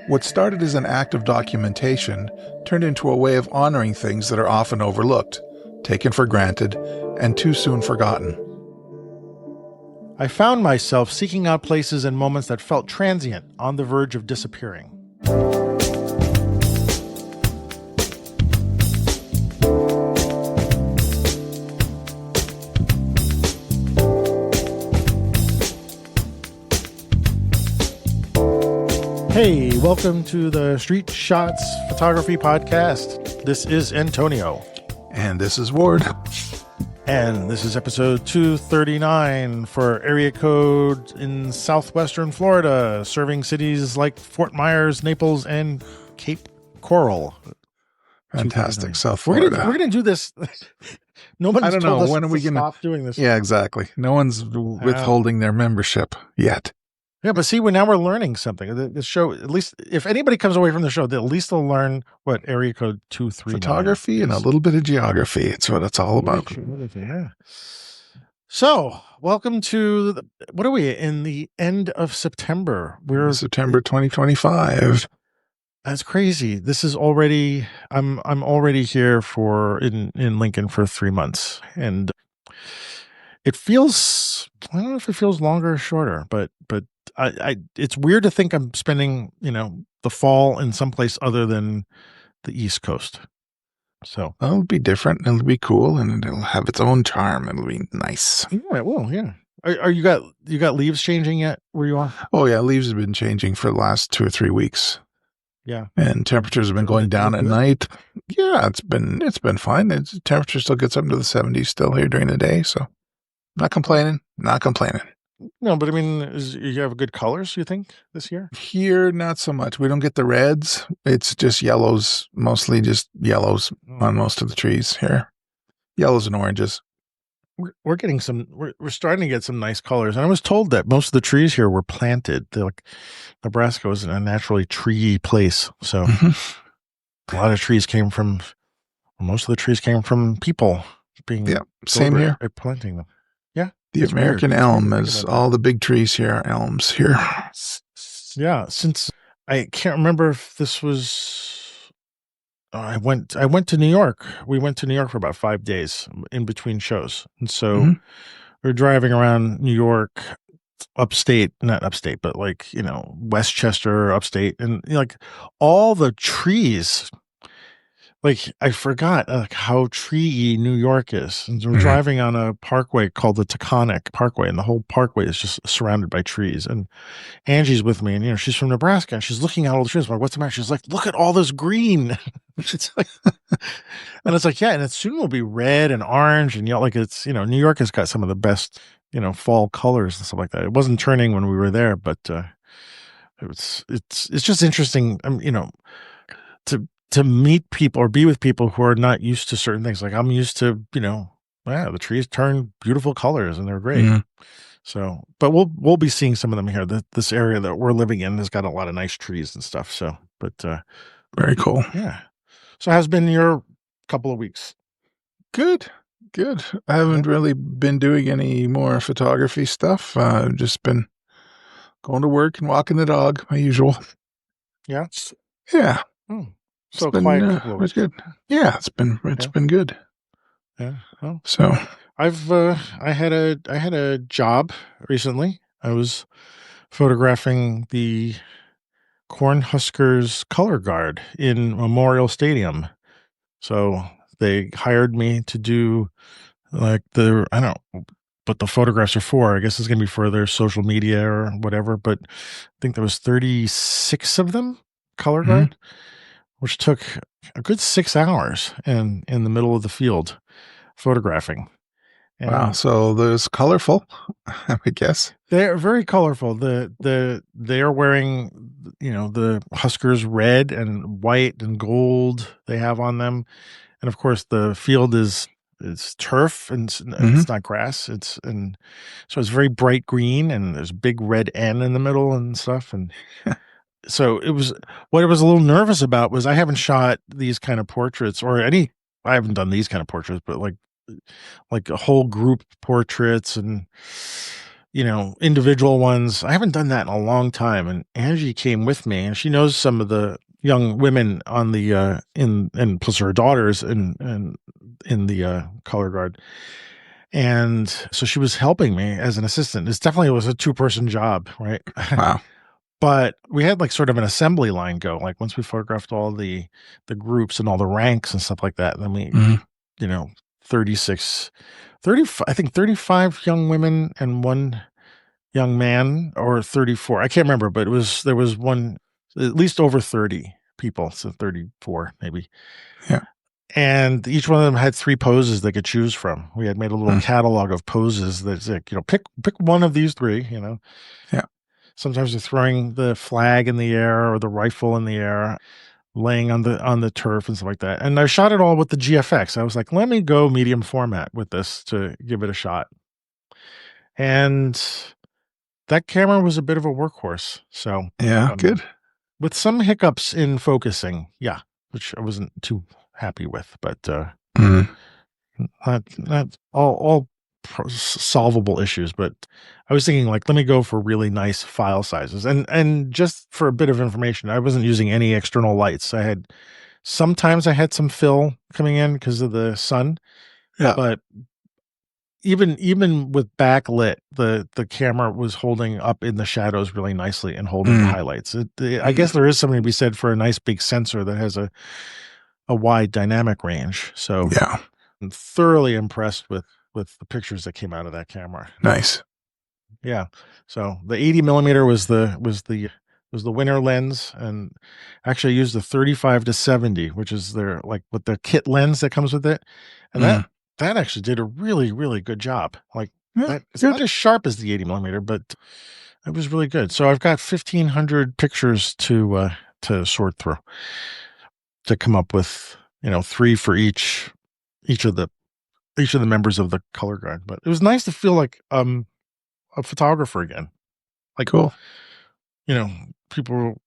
What started as an act of documentation turned into a way of honoring things that are often overlooked, taken for granted, and too soon forgotten. I found myself seeking out places and moments that felt transient, on the verge of disappearing. Hey, welcome to the Street Shots Photography Podcast. This is Antonio. And this is Ward. And this is episode 239 for area code in southwestern Florida, serving cities like Fort Myers, Naples, and Cape Coral. Fantastic, South Florida. We're gonna do this. Nobody's I don't told know us when are we to gonna stop doing this. Yeah, exactly. No one's withholding their membership yet. Yeah, but see, now we're learning something. The show, at least, if anybody comes away from the show, at least they'll learn what area code 239 photography is. And a little bit of geography. It's what it's all about. Yeah. So, welcome to what are we in the end of September? We're September 2025. That's crazy. This is already. I'm already here in Lincoln for 3 months, and it feels. I don't know if it feels longer or shorter, but it's weird to think I'm spending, the fall in someplace other than the East Coast. So it'll be different. It'll be cool, and it'll have its own charm. It'll be nice. Yeah, it will. Yeah. Are you got leaves changing yet where you are? Oh yeah, leaves have been changing for the last 2 or 3 weeks. Yeah, and temperatures have been going down at night. Yeah, it's been fine. Temperature still gets up into the 70s still here during the day, so not complaining. No, but I mean, you have good colors, you think, this year? Here, not so much. We don't get the reds. It's just yellows, mostly just yellows on most of the trees here. Yellows and oranges. We're getting we're starting to get some nice colors. And I was told that most of the trees here were planted. Nebraska was a naturally tree place. So a lot of trees most of the trees came from people being same here. Planting them. The American elm is all the big trees here are elms here. Yeah, since I can't remember if this was. I went to New York. We went to New York for about 5 days in between shows, and so we're driving around New York, not upstate, but Westchester, upstate, and all the trees. I forgot how tree-y New York is. And we're driving on a parkway called the Taconic Parkway, and the whole parkway is just surrounded by trees. And Angie's with me, and she's from Nebraska, and she's looking at all the trees. I'm like, what's the matter? She's like, look at all this green. It's and it's yeah, and it soon will be red and orange, and it's New York has got some of the best fall colors and stuff like that. It wasn't turning when we were there, but it's just interesting, to meet people or be with people who are not used to certain things. I'm used to, the trees turn beautiful colors and they're great. Mm-hmm. So, but we'll be seeing some of them here. This area that we're living in has got a lot of nice trees and stuff. So, but very cool. Yeah. So, how's been your couple of weeks? Good. I haven't really been doing any more photography stuff. I've just been going to work and walking the dog, my usual. Yeah. Yeah. Oh. So quiet couple of weeks. Good. Yeah, it's been good. Yeah. Well, so I had a job recently. I was photographing the Cornhuskers color guard in Memorial Stadium. So they hired me to do I don't know what the photographs are for. I guess it's going to be for their social media or whatever. But I think there was 36 of them color guard. Which took a good 6 hours in the middle of the field photographing. And wow. So there's colorful, I guess. They're very colorful. They're wearing, the Huskers red and white and gold they have on them. And of course the field is turf and it's not grass. So it's very bright green and there's a big red N in the middle and stuff. And so what I was a little nervous about was I haven't shot these kind of portraits I haven't done these kind of portraits, but like a whole group portraits and individual ones. I haven't done that in a long time. And Angie came with me, and she knows some of the young women on the and plus her daughters in the color guard. And so she was helping me as an assistant. It definitely was a 2-person job, right? Wow. But we had like sort of an assembly line go. Like once we photographed all the groups and all the ranks and stuff like that, then we, Mhm. 36, 30, I think 35 young women and one young man, or 34. I can't remember, but there was one, at least over 30 people. So 34 maybe. Yeah. And each one of them had 3 poses they could choose from. We had made a little Mm. catalog of poses that's like, pick one of these 3, Yeah. Sometimes they're throwing the flag in the air or the rifle in the air, laying on the turf and stuff like that. And I shot it all with the GFX. I was like, let me go medium format with this to give it a shot. And that camera was a bit of a workhorse. So, Yeah. Good. with some hiccups in focusing, yeah, which I wasn't too happy with, but Mm. not all solvable issues. But I was thinking, like, let me go for really nice file sizes, and just for a bit of information, I wasn't using any external lights. Sometimes I had some fill coming in because of the sun, Yeah. but even with backlit, the camera was holding up in the shadows really nicely and holding the highlights. I guess there is something to be said for a nice big sensor that has a wide dynamic range. So Yeah. I'm thoroughly impressed with the pictures that came out of that camera. Nice. Yeah. So the 80 millimeter was the winner lens, and actually I used the 35 to 70, which is their, like, with the kit lens that comes with it, and Mm. that actually did a really, really good job. Like, Yeah. that it's not Good. as sharp as the 80 millimeter, but it was really good. So I've got 1,500 pictures to sort through to come up with 3 for each of the members of the color guard. But it was nice to feel like a photographer again. Like, Cool. people.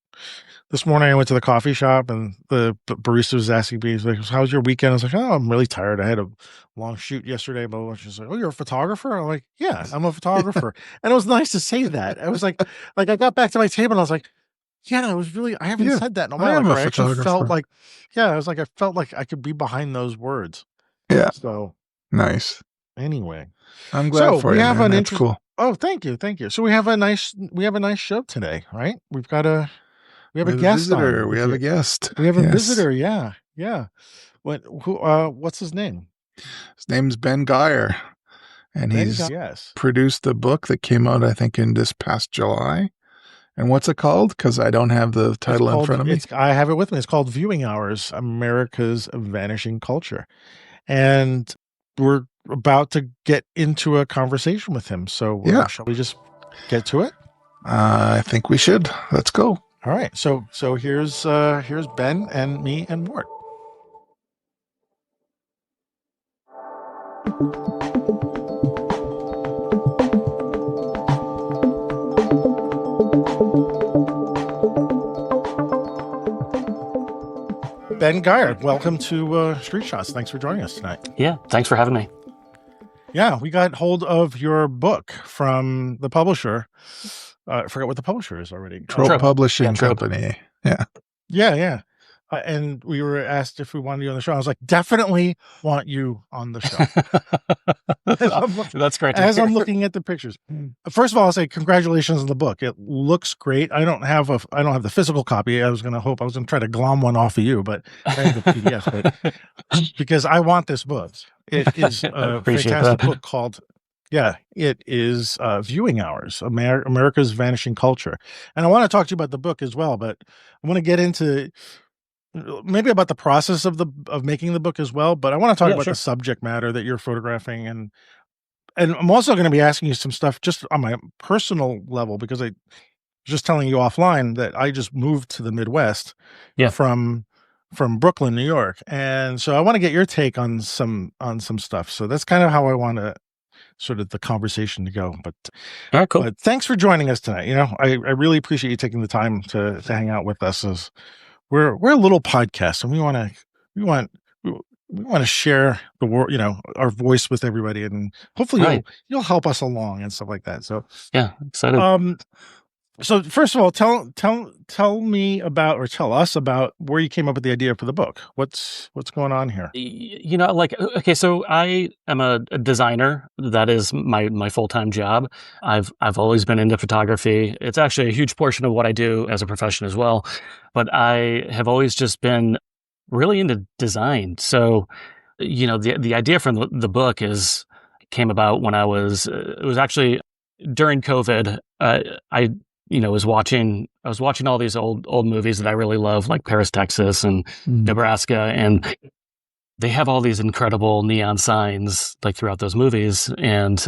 This morning I went to the coffee shop, and the barista was asking me, he's like, "How's your weekend?" I was like, "Oh, I'm really tired. I had a long shoot yesterday." But she's like, "Oh, you're a photographer?" I'm like, "Yeah, I'm a photographer." And it was nice to say that. I was like I got back to my table and I was like, "Yeah, I haven't Yeah. said that in a I while." am Like, a where I actually felt photographer. like, yeah, I felt like I could be behind those words. Yeah. So Nice. anyway, I'm glad so for we you, have man. an That's interest. cool. Oh, thank you, thank you. So we have a nice show today, right? We have We a have a guest on. visitor. We If have you a guest. We have a Yes. visitor, yeah, yeah. What's his name? His name's Ben Geier, and Ben he's Geier. Yes. produced the book that came out, I think, in this past July. And what's it called? Because I don't have the title in front of me. I have it with me. It's called Viewing Hours: America's Vanishing Culture. And we're about to get into a conversation with him. So, Yeah. shall we just get to it? I think we should. Let's go. All right. So here's Ben and me and Mort. Ben Geier, welcome to Street Shots. Thanks for joining us tonight. Yeah, thanks for having me. Yeah, we got hold of your book from the publisher. I forgot what the publisher is already. Trope Publishing Yeah, Trope. Company. Yeah. Yeah. And we were asked if we wanted you on the show. I was like, definitely want you on the show. That's great. As I'm looking at the pictures, first of all, I'll say congratulations on the book. It looks great. I don't have the physical copy. I was going to try to glom one off of you, but I have the PDF. But because I want this book. It is a fantastic book called. Yeah, it is Viewing Hours: America's Vanishing Culture. And I want to talk to you about the book as well, but I want to get into maybe about the process of making the book as well. But I want to talk about the subject matter that you're photographing, and I'm also going to be asking you some stuff just on my personal level, because I was just telling you offline that I just moved to the Midwest from Brooklyn, New York, and so I want to get your take on some stuff. So that's kind of how I want to sort of the conversation to go. But all right, cool. But thanks for joining us tonight. I really appreciate you taking the time to hang out with us. As we're a little podcast, and we want we want to share the world, our voice with everybody, and hopefully Right. you'll help us along and stuff like that. So, Yeah. Excited. so first of all, tell me about, or tell us about where you came up with the idea for the book. What's going on here? Okay, so I am a designer. That is my full-time job. I've always been into photography. It's actually a huge portion of what I do as a profession as well. But I have always just been really into design. So, the idea from the book came about when it was actually during COVID. I I was watching all these old movies that I really love, like Paris, Texas, and Nebraska, and they have all these incredible neon signs like throughout those movies. And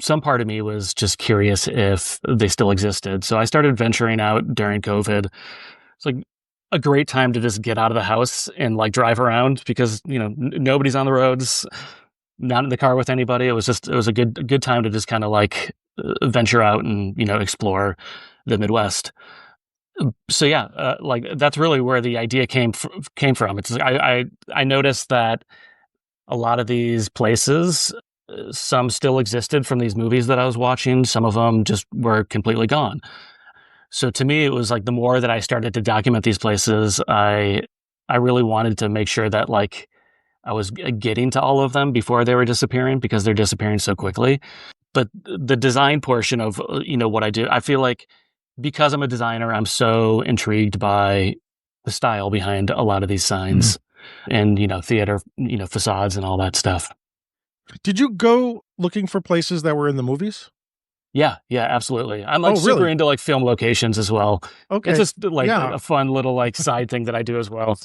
some part of me was just curious if they still existed. So I started venturing out during COVID. It's like a great time to just get out of the house and like drive around because, nobody's on the roads, not in the car with anybody. It was a good time to just kind of like venture out and, explore the Midwest. So yeah, like that's really where the idea came from. It's I noticed that a lot of these places, some still existed from these movies that I was watching. Some of them just were completely gone. So to me, it was like the more that I started to document these places, I really wanted to make sure that like I was getting to all of them before they were disappearing because they're disappearing so quickly. But the design portion of what I do, I feel like because I'm a designer, I'm so intrigued by the style behind a lot of these signs and theater facades and all that stuff. Did you go looking for places that were in the movies? Yeah, absolutely. I'm like super really? into like film locations as well. Okay. It's just like Yeah. a fun little like side thing that I do as well.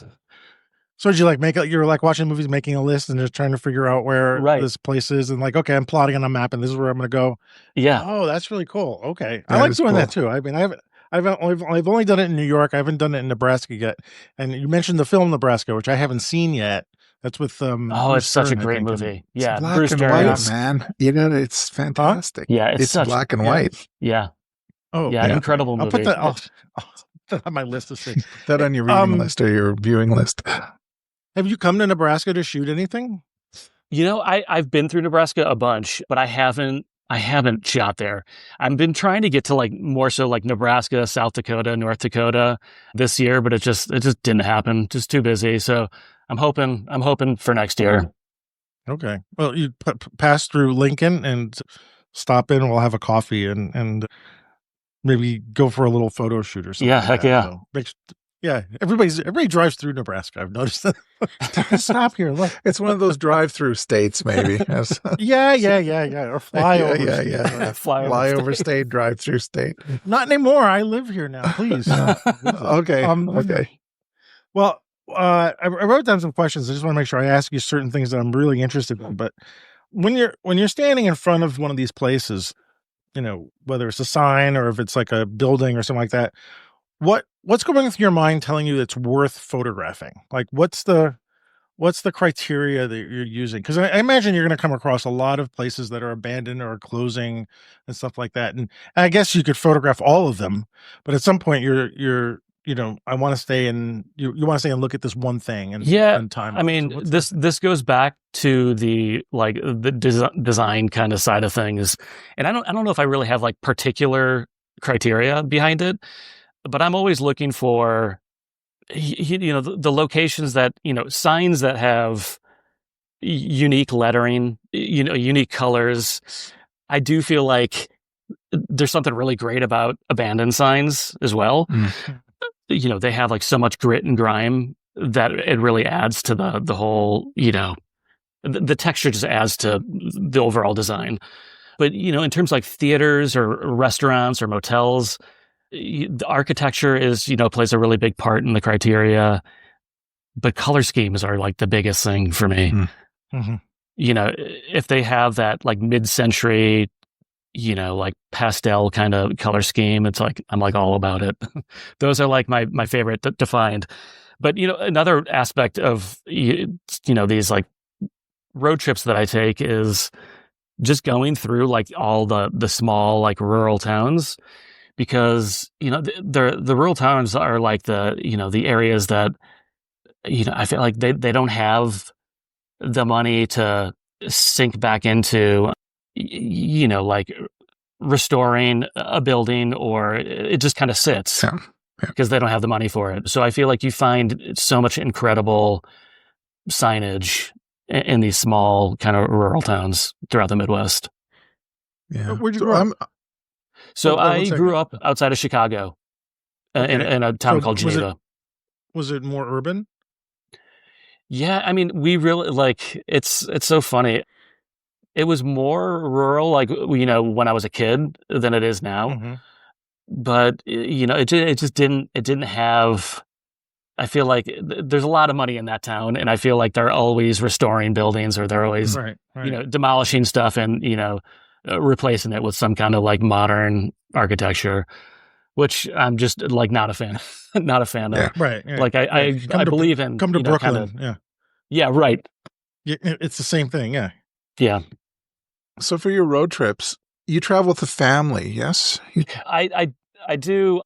So did you like you were like watching movies, making a list and just trying to figure out where Right. this place is and like, okay, I'm plotting on a map and this is where I'm going to go. Yeah. Oh, that's really cool. Okay. I That like is doing cool. that too. I mean, I've only done it in New York. I haven't done it in Nebraska yet. And you mentioned the film Nebraska, which I haven't seen yet. That's with Oh, Bruce it's such a Stern, I great think, movie. It's Yeah, black Bruce and Stern. white, man. It's fantastic. Yeah, it's black and yeah. white. Yeah. Oh, Yeah, okay. incredible I'll put movie. that I'll put that on my list to see. Put that on your reading list or your viewing list. Have you come to Nebraska to shoot anything? I've been through Nebraska a bunch, but I haven't shot there. I've been trying to get to like more so like Nebraska, South Dakota, North Dakota this year, but it just didn't happen. Just too busy. So I'm hoping for next year. Okay. Well, you pass through Lincoln and stop in. We'll have a coffee and maybe go for a little photo shoot or something. Yeah, like heck that. yeah. So yeah. Everybody drives through Nebraska. I've noticed that. Stop here. Look. It's one of those drive-through states, maybe. Yes. Yeah. Or flyover. Yeah. Flyover state, drive-through state. Not anymore. I live here now. Please. Okay. Okay. Well, I wrote down some questions. I just want to make sure I ask you certain things that I'm really interested in. But when you're standing in front of one of these places, whether it's a sign or if it's like a building or something like that, what's going through your mind telling you it's worth photographing? Like what's the criteria that you're using? Because I imagine you're going to come across a lot of places that are abandoned or closing and stuff like that. And I guess you could photograph all of them, but at some point you're I want to stay and you want to stay and look at this one thing and spend time. I mean, this goes back to the like the design kind of side of things, and I don't know if I really have like particular criteria behind it, but I'm always looking for the locations that signs that have unique lettering, unique colors. I do feel like there's something really great about abandoned signs as well. They have like so much grit and grime that it really adds to the whole, the texture just adds to the overall design. But, in terms of like theaters or restaurants or motels, the architecture plays a really big part in the criteria, but color schemes are like the biggest thing for me. Mm-hmm. If they have that like mid-century, like pastel kind of color scheme, it's like, I'm like all about it. Those are like my favorite to find. But, another aspect of, these like road trips that I take is just going through like all the small, like rural towns, because, the rural towns are like the areas that, I feel like they don't have the money to sink back into, like restoring a building, or it just kind of sits Yeah. because they don't have the money for it. So I feel like you find so much incredible signage in these small kind of rural towns throughout the Midwest. Yeah. Where'd you So grow up? So One I grew second. up outside of Chicago Okay. in a town So called Geneva. was it more urban? Yeah, I mean, we really like it's so funny. It was more rural, like when I was a kid than it is now. Mm-hmm. But it just didn't have. I feel like there's a lot of money in that town, and I feel like they're always restoring buildings, or they're always Right. Right. demolishing stuff and replacing it with some kind of like modern architecture, which I'm just like not a fan, not a fan Yeah. of. Right. Right. Like Yeah. I believe in Come to kind Brooklyn. of Yeah. yeah, right, Yeah. It's the same thing. Yeah. yeah. So for your road trips, you travel with the family, yes? I do.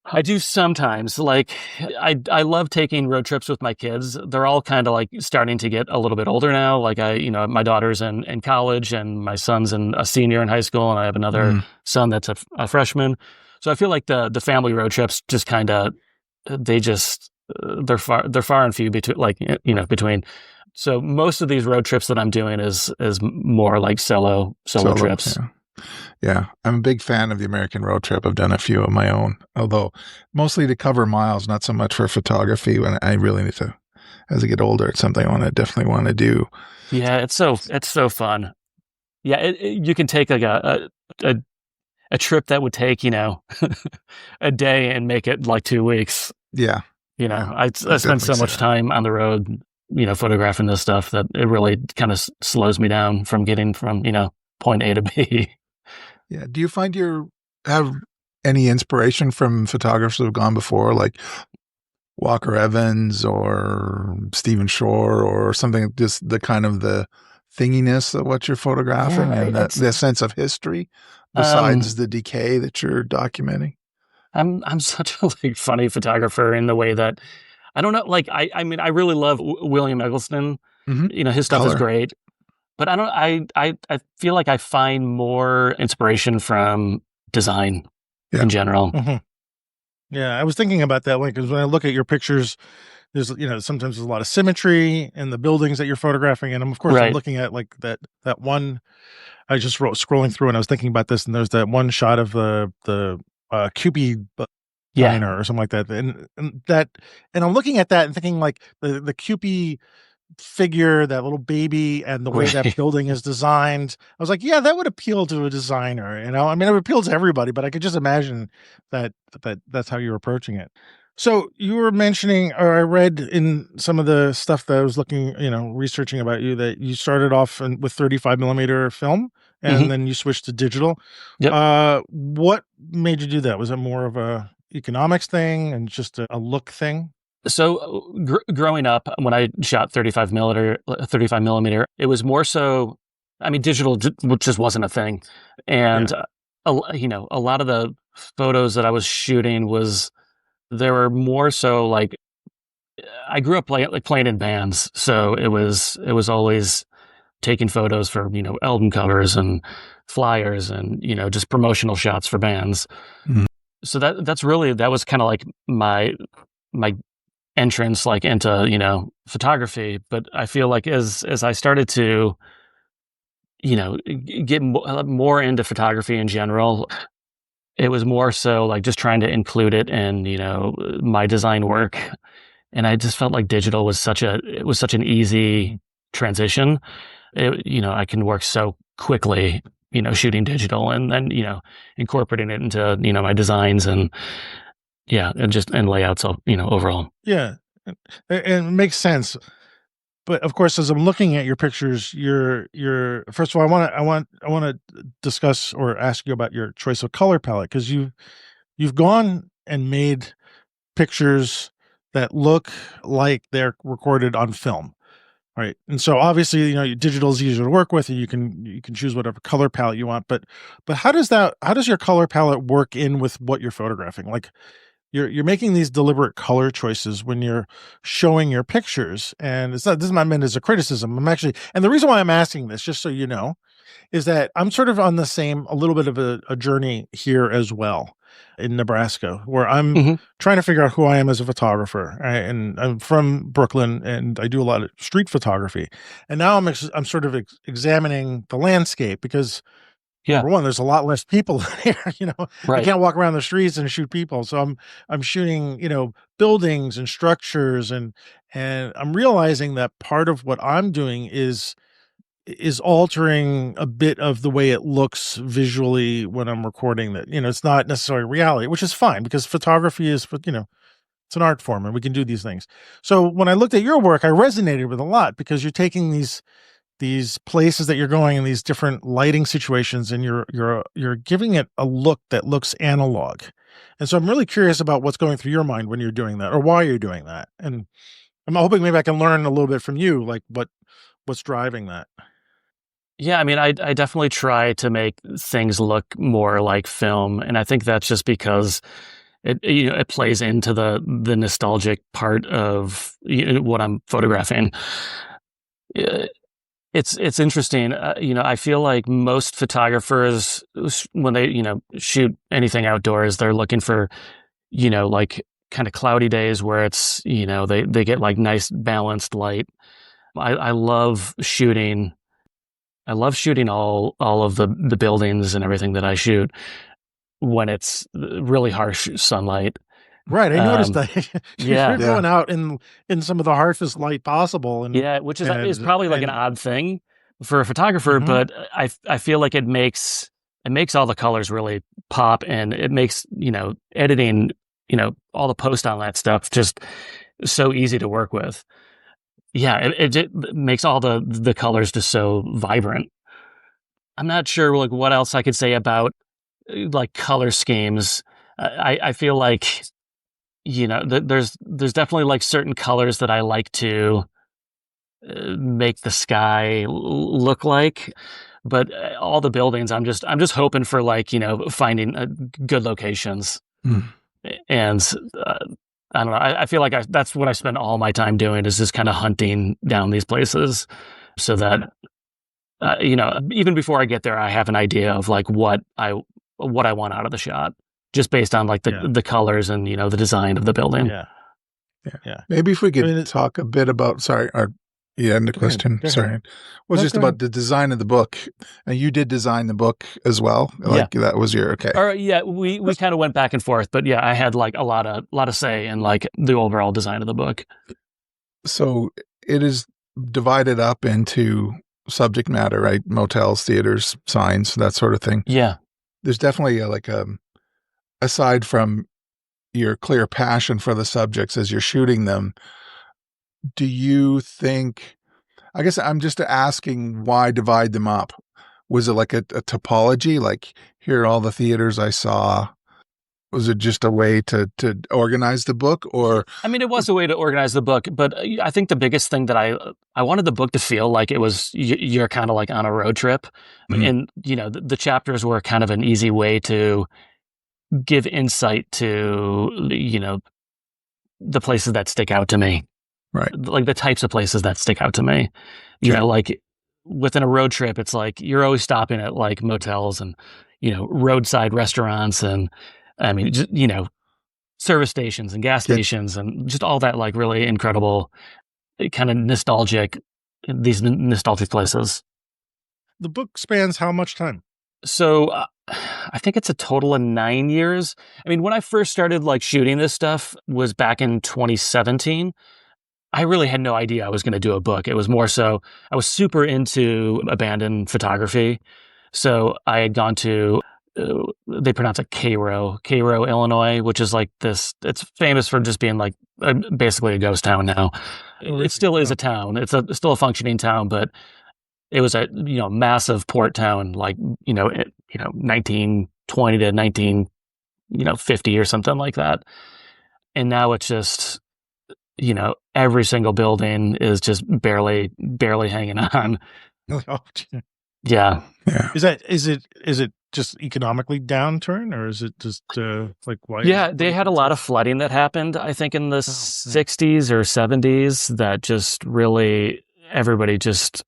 I do sometimes. Like I love taking road trips with my kids. They're all kind of like starting to get a little bit older now. Like my daughter's in college, and my son's a senior in high school, and I have another son that's a freshman. So I feel like the family road trips just kind of they just they're far and few between, like between. So most of these road trips that I'm doing is more like solo trips. Yeah. Yeah, I'm a big fan of the American road trip. I've done a few of my own, although mostly to cover miles, not so much for photography. When I really need to, as I get older, it's something I definitely want to do. Yeah, it's so fun. Yeah, you can take like a trip that would take a day and make it like 2 weeks. Yeah, I spend so much time on the road, photographing this stuff that it really kind of slows me down from getting from point A to B. Yeah. Do you find have any inspiration from photographers who have gone before, like Walker Evans or Stephen Shore or something? Just the kind of the thinginess of what you're photographing and the sense of history, besides the decay that you're documenting. I'm such a like funny photographer in the way that I don't know. Like I mean, I really love William Eggleston. Mm-hmm. His stuff is great. But I feel like I find more inspiration from design in general. Mm-hmm. Yeah, I was thinking about that one because when I look at your pictures, there's sometimes there's a lot of symmetry in the buildings that you're photographing, and of course I'm looking at like that one. I just scrolling through, and I was thinking about this, and there's that one shot of the Kewpie diner or something like that, and I'm looking at that and thinking like the Kewpie figure, that little baby, and the way that building is designed. I was like, yeah, that would appeal to a designer. I mean, it would appeal to everybody, but I could just imagine that's how you're approaching it. So you were mentioning, or I read in some of the stuff that I was looking, researching about you, that you started off with 35 millimeter film and then you switched to digital. Yep. What made you do that? Was it more of a economics thing and just a look thing? So growing up, when I shot 35 millimeter, it was more so, I mean, digital just wasn't a thing. And, a lot of the photos that I was shooting they were more so like, I grew up playing in bands. So it was always taking photos for, album covers and flyers and, just promotional shots for bands. Mm-hmm. So that was kind of like my entrance like into photography. But I feel like as I started to get more into photography in general, it was more so like just trying to include it in my design work, and I just felt like digital was such an easy transition. I can work so quickly shooting digital and then incorporating it into my designs and and layouts overall. Yeah. And it makes sense. But of course, as I'm looking at your pictures, you're first of all, I want to discuss or ask you about your choice of color palette, because you've gone and made pictures that look like they're recorded on film, right? And so obviously, digital is easier to work with, and you can choose whatever color palette you want. But how does your color palette work in with what you're photographing? Like, you're making these deliberate color choices when you're showing your pictures. And this is not meant as a criticism. I'm actually, and the reason why I'm asking this, just so you know, is that I'm sort of on the same, a little bit of a journey here as well in Nebraska, where I'm Mhm. trying to figure out who I am as a photographer. And I'm from Brooklyn, and I do a lot of street photography. And now I'm sort of examining the landscape because Yeah. number one, there's a lot less people here. I Right. can't walk around the streets and shoot people. So I'm shooting, buildings and structures, and I'm realizing that part of what I'm doing is altering a bit of the way it looks visually when I'm recording that. It's not necessarily reality, which is fine because photography is, it's an art form and we can do these things. So when I looked at your work, I resonated with a lot because you're taking these places that you're going in these different lighting situations, and you're giving it a look that looks analog. And so I'm really curious about what's going through your mind when you're doing that or why you're doing that. And I'm hoping maybe I can learn a little bit from you, like what's driving that. Yeah, I mean, I definitely try to make things look more like film, and I think that's just because it plays into the nostalgic part of what I'm photographing. Uh, it's interesting. I feel like most photographers, when they shoot anything outdoors, they're looking for like kind of cloudy days where it's they get like nice balanced light. I love shooting. I love shooting all of the buildings and everything that I shoot when it's really harsh sunlight. Right, I noticed Um, that you're yeah, Yeah. going out in some of the harshest light possible, yeah, which is and probably like an and odd thing for a photographer, mhm. but I feel like it makes all the colors really pop, and it makes editing all the post on that stuff just so easy to work with. Yeah, it makes all the colors just so vibrant. I'm not sure like what else I could say about like color schemes. I feel like there's definitely like certain colors that I like to make the sky look like, but all the buildings I'm just hoping for like finding good locations. Mm. And uh, I don't know. I feel like that's what I spend all my time doing is just kind of hunting down these places so that even before I get there, I have an idea of like what I want out of the shot, just based on like the Yeah, the colors and the design of the building. yeah, Yeah. yeah. Maybe if we I could mean, talk a bit about, sorry, or you had a go ahead, question. go ahead. Sorry. Was No, just go ahead. about the design of the book. And you did design the book as well. Yeah. Like that was your, okay. Or yeah, we kind of went back and forth, but yeah, I had like a lot of say in like the overall design of the book. So it is divided up into subject matter, right? Motels, theaters, signs, that sort of thing. Yeah. There's definitely aside from your clear passion for the subjects as you're shooting them, do you think, I guess I'm just asking why divide them up? Was it like a topology? Like here are all the theaters I saw. Was it just a way to organize the book or I mean, it was a way to organize the book, but I think the biggest thing that I wanted the book to feel like it was you're kind of like on a road trip, Mhm. and the chapters were kind of an easy way to give insight to the places that stick out to me, Right. like the types of places that stick out to me. Sure. Like within a road trip, it's like you're always stopping at like motels and roadside restaurants and I mean just service stations and gas Get stations and just all that like really incredible kind of nostalgic places. The book spans how much time? So I think it's a total of 9 years. I mean, when I first started like shooting this stuff was back in 2017. I really had no idea I was going to do a book. It was more so I was super into abandoned photography. So I had gone to, they pronounce it Cairo, Illinois, which is like this, it's famous for just being like basically a ghost town now. Oh, It really? still is Oh, a town. It's still a functioning town, but it was a, massive port town, like, 1920 to 1950 or something like that. And now it's just, every single building is just barely hanging on. oh, Yeah. Yeah. Is it just economically downturn, or is it just like why? Yeah, they had a lot of flooding that happened, I think, in the Oh, yeah. 60s or 70s that just really, everybody just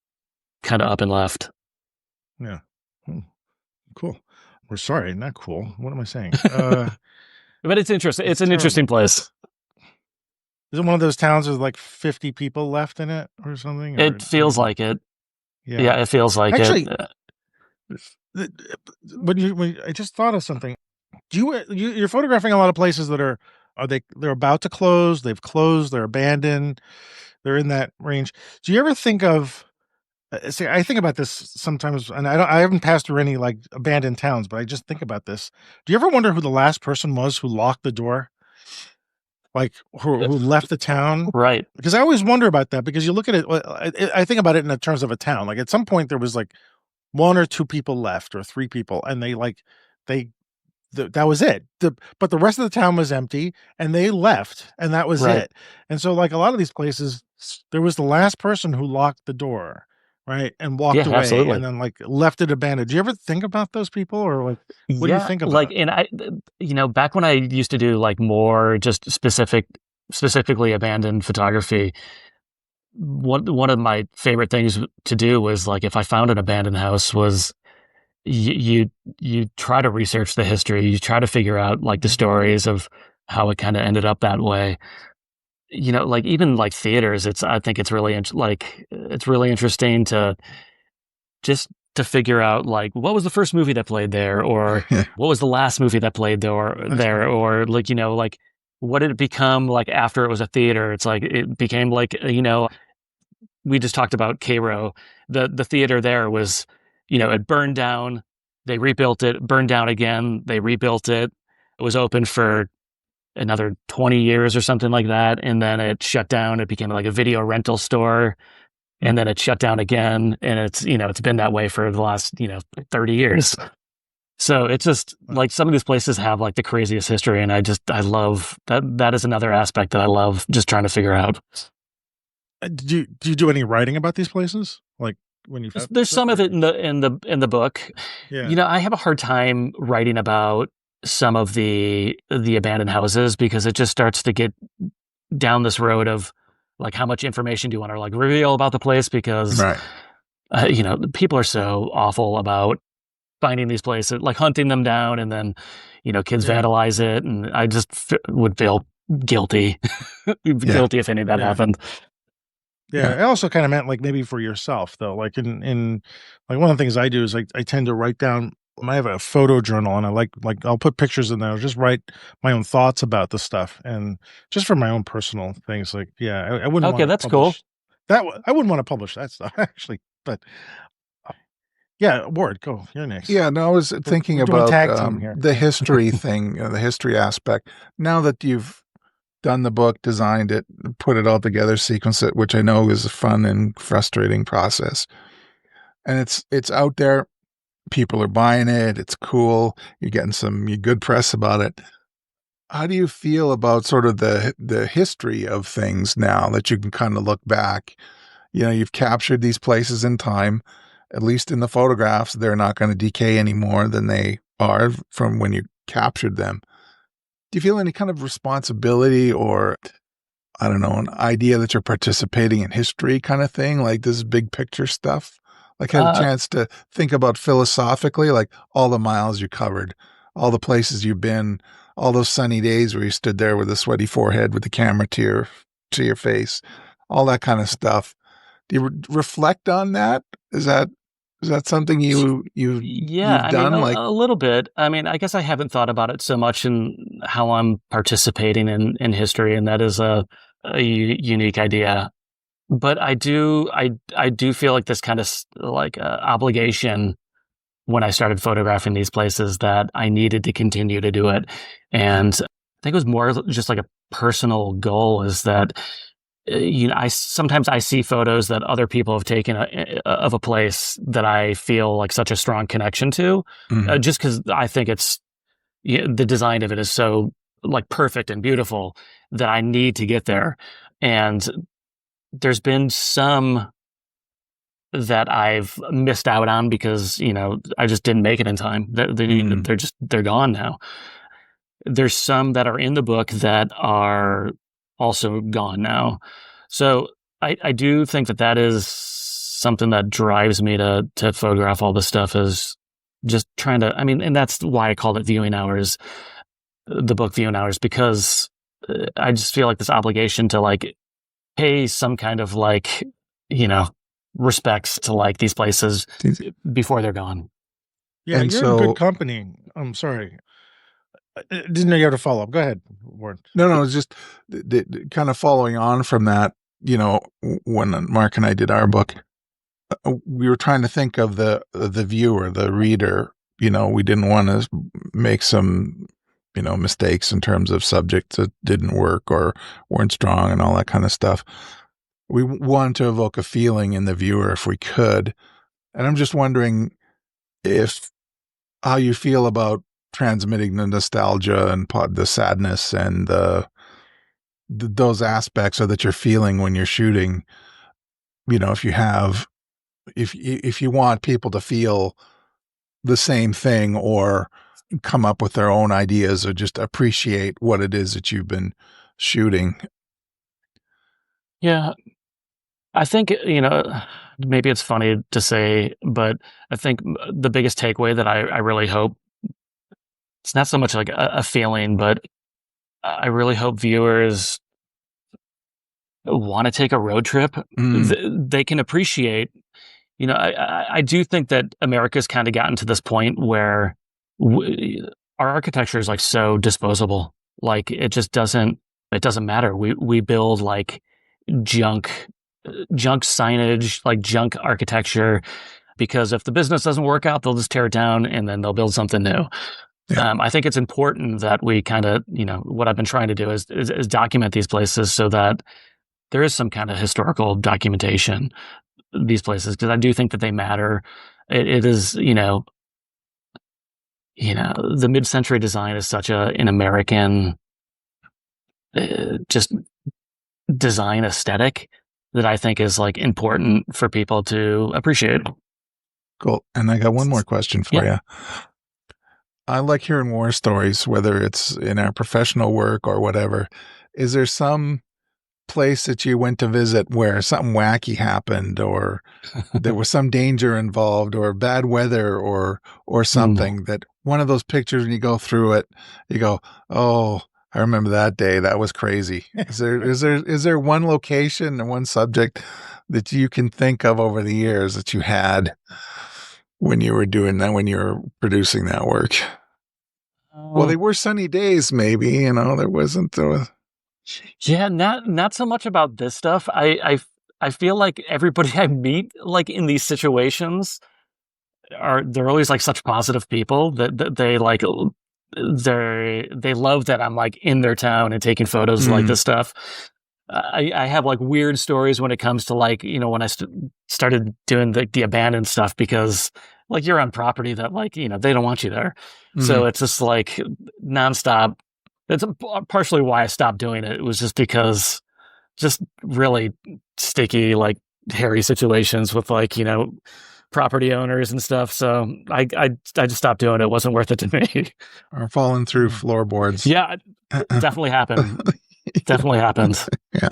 kind of up and left. Yeah. Hmm, cool. We're sorry, not cool. What am I saying? But it's interesting. It's It's an terrible. interesting place. Is it one of those towns with like 50 people left in it or something? Or It feels like it. yeah. Yeah, it feels like it. Actually, the- when I just thought of something. You're photographing a lot of places that they're about to close, they've closed, they're abandoned, they're in that range. Do you ever think of see, I think about this sometimes, and I haven't passed through any like abandoned towns, but I just think about this. Do you ever wonder who the last person was who locked the door? Like who left the town? Right. Because I always wonder about that because you look at it, I think about it in the terms of a town. Like at some point there was like one or two people left or three people, and they that was it. But the rest of the town was empty and they left and that was Right. it. And so like a lot of these places, there was the last person who locked the door, right? And walked Yeah, away absolutely. and then like left it abandoned. Do you ever think about those people or like what do you Yeah, think like, about? and back when I used to do like more just specifically abandoned photography, one of my favorite things to do was like if I found an abandoned house was you try to research the history, you try to figure out like the Mhm. stories of how it kind of ended up that way. Like even like theaters, I think it's really it's really interesting to just to figure out like what was the first movie that played there, or Yeah. what was the last movie that played That's right. or like like what did it become like after it was a theater? It's like it became like we just talked about Cairo. The theater there was, it burned down, they rebuilt it, burned down again, they rebuilt it. It was open for another 20 years or something like that, and then it shut down. It became like a video rental store, Mm. and then it shut down again, and it's been that way for the last 30 years. So it's just Wow. like some of these places have like the craziest history, and I love that. That is another aspect that I love just trying to figure out. Do you do any writing about these places? Like when you There's stuff some of or it in the book. yeah. I have a hard time writing about some of the abandoned houses because it just starts to get down this road of like how much information do you want to like reveal about the place because Right. people are so awful about finding these places, like hunting them down, and then kids Yeah. vandalize it, and I just would feel guilty, Yeah. guilty if any of that Yeah. happened. Yeah, Yeah. I also kinda meant, like, maybe for yourself, though, like, in like, one of the things I do is I tend to write down I have a photo journal, and I like, I'll put pictures in there, I'll just write my own thoughts about the stuff, and just for my own personal things, like, yeah, I wouldn't Okay, wanna that's cool. publish I wouldn't wanna publish that stuff, actually, but, uh, yeah, Ward, go, you're next. Yeah. No, I was thinking We're doing about tag team here, the yeah. history thing, the history aspect. Now that you've done the book, designed it, put it all together, sequence it, which I know is a fun and frustrating process. And it's out there. People are buying it. It's cool. You're getting some good press about it. How do you feel about sort of the history of things now that you can kind of look back? You've captured these places in time. At least in the photographs, they're not going to decay any more than they are from when you captured them. Do you feel any kind of responsibility or, I don't know, an idea that you're participating in history kind of thing, like this big picture stuff? Like had a Uh, chance to think about philosophically, like all the miles you covered, all the places you've been, all those sunny days where you stood there with a sweaty forehead with the camera to your face, all that kind of stuff. Do you reflect on that? Is that something Yeah, you've I mean, done? Like, a little bit. I mean, I guess I haven't thought about it so much in how I'm participating in history, and that is a unique idea. But I do feel like this kind of like obligation when I started photographing these places that I needed to continue to do it, and I think it was more just like a personal goal. Is that I sometimes I see photos that other people have taken of a place that I feel like such a strong connection to, mhm. just because I think it's the design of it is so like perfect and beautiful that I need to get there. And there's been some that I've missed out on because, I just didn't make it in time. They're gone now. There's some that are in the book that are also gone now. So I do think that is something that drives me to photograph all this stuff, is just trying to, and that's why I called it viewing hours, the book viewing hours, because I just feel like this obligation to like pay some kind of like, respects to like these places before they're gone. Yeah, and you're in good company. I'm sorry. I didn't know you had to follow up. Go ahead, Warren. No, it's just kind of following on from that, when Mark and I did our book, we were trying to think of the viewer, the reader. We didn't want to make some, mistakes in terms of subjects that didn't work or weren't strong and all that kind of stuff. We wanted to evoke a feeling in the viewer if we could. And I'm just wondering how you feel about transmitting the nostalgia and the sadness and those aspects, or that you're feeling when you're shooting. If you want people to feel the same thing or come up with their own ideas or just appreciate what it is that you've been shooting. Yeah. I think, maybe it's funny to say, but I think the biggest takeaway that I really hope, it's not so much like a feeling, but I really hope viewers want to take a road trip. They can appreciate, I do think that America's kind of gotten to this point where our architecture is like so disposable. Like it doesn't matter. We build like junk signage, like junk architecture, because if the business doesn't work out, they'll just tear it down and then they'll build something new. Yeah. I think it's important that we kind of, what I've been trying to do is document these places so that there is some kind of historical documentation, these places, because I do think that they matter. It is, the mid-century design is such an American just design aesthetic that I think is like important for people to appreciate. Cool. And I got one more question for you. I like hearing war stories, whether it's in our professional work or whatever. Is there some place that you went to visit where something wacky happened, or there was some danger involved, or bad weather, or something that one of those pictures, when you go through it, you go, oh, I remember that day. That was crazy. Is there one location and one subject that you can think of over the years that you had when you were doing that, when you were producing that work? Well, they were sunny days, maybe, there wasn't. Yeah, not so much about this stuff. I feel like everybody I meet, like in these situations, they're always like such positive people that they like. They love that I'm like in their town and taking photos of like this stuff. I have like weird stories when it comes to like, when I started doing the abandoned stuff, because like you're on property that like, they don't want you there. So it's just like nonstop. That's partially why I stopped doing it. It was just because just really sticky, like hairy situations with like, property owners and stuff. So I just stopped doing it. It wasn't worth it to me. Or falling through floorboards. Yeah, definitely happened. Definitely happened. Yeah.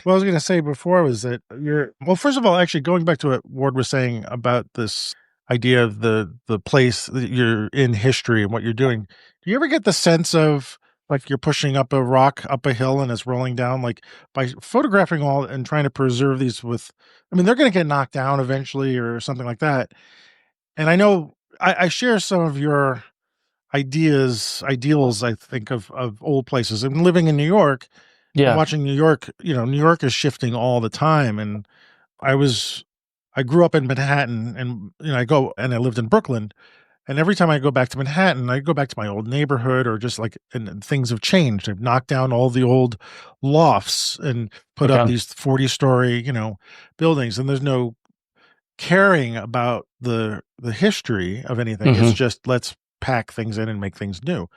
What I was going to say before was that first of all, actually going back to what Ward was saying about this idea of the place that you're in history and what you're doing. Do you ever get the sense of like you're pushing up a rock, up a hill, and it's rolling down? Like by photographing all and trying to preserve these they're going to get knocked down eventually or something like that. And I know I share some of your ideals, I think, of old places. I'm living in New York. Yeah. Watching New York, New York is shifting all the time. And I grew up in Manhattan, and I lived in Brooklyn. And every time I go back to Manhattan, I go back to my old neighborhood, or just like, and things have changed. I've knocked down all the old lofts and put up these 40-story, buildings, and there's no caring about the history of anything. It's just, let's pack things in and make things new.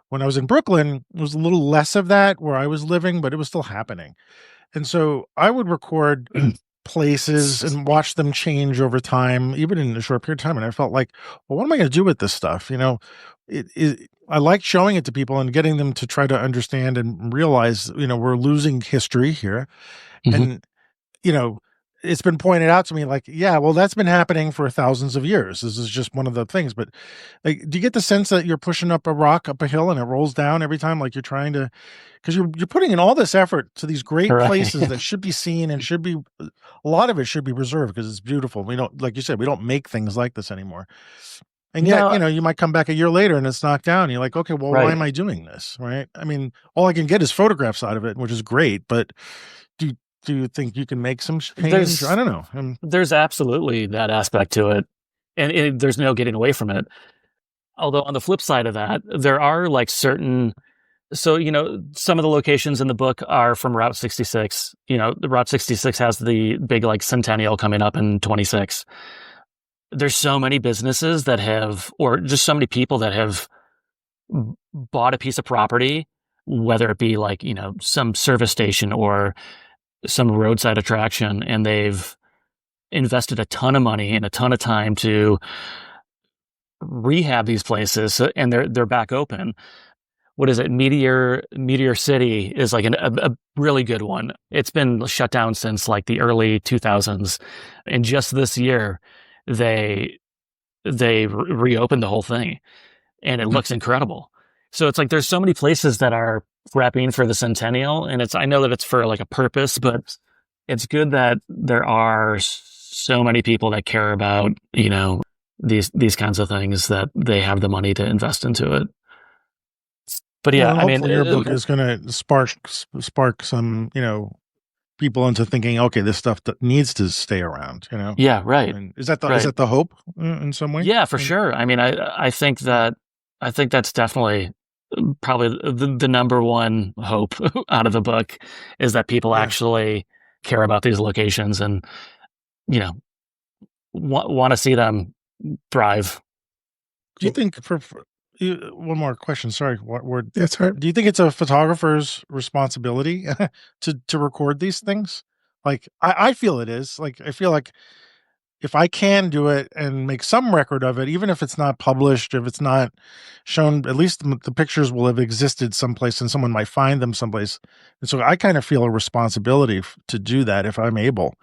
When I was in Brooklyn, it was a little less of that where I was living, but it was still happening. And so I would record places and watch them change over time, even in a short period of time. And I felt like, well, what am I going to do with this stuff? I like showing it to people and getting them to try to understand and realize, we're losing history here. Mhm. And, it's been pointed out to me like, yeah, well, that's been happening for thousands of years. This is just one of the things. But like, do you get the sense that you're pushing up a rock up a hill and it rolls down every time? Like you're trying to, because you're putting in all this effort to these great Right. places that should be seen and should be, a lot of it should be preserved because it's beautiful. We don't, like you said, we don't make things like this anymore. And yet, No, you might come back a year later and it's knocked down. And you're like, okay, well, why right. am I doing this? Right. I mean, all I can get is photographs out of it, which is great. But do do you think you can make some change? I don't know. There's absolutely that aspect to it, and there's no getting away from it. Although on the flip side of that, there are like certain. So, some of the locations in the book are from Route 66. The Route 66 has the big like centennial coming up in 26. There's so many businesses that have, or just so many people that have bought a piece of property, whether it be like, some service station or some roadside attraction, and they've invested a ton of money and a ton of time to rehab these places, and they're back open. What is it? Meteor City is like a really good one. It's been shut down since like the early 2000s, and just this year they reopened the whole thing, and it looks incredible. So it's like there's so many places that are prepping for the centennial, and I know that it's for like a purpose, but it's good that there are so many people that care about these kinds of things, that they have the money to invest into it. But yeah, Well, and I mean, hopefully your book is going to spark some, people into thinking, okay, this stuff that needs to stay around. yeah, right. And is that Right. the hope in some way? Yeah, for sure. I mean, I think that's definitely probably the number one hope out of the book, is that people Yeah. actually care about these locations and want to see them thrive. Do you think one more question? Sorry, what word? That's right. Do you think it's a photographer's responsibility to record these things? Like I feel it is. Like I feel like if I can do it and make some record of it, even if it's not published, if it's not shown, at least the pictures will have existed someplace and someone might find them someplace. And so I kind of feel a responsibility to do that if I'm able.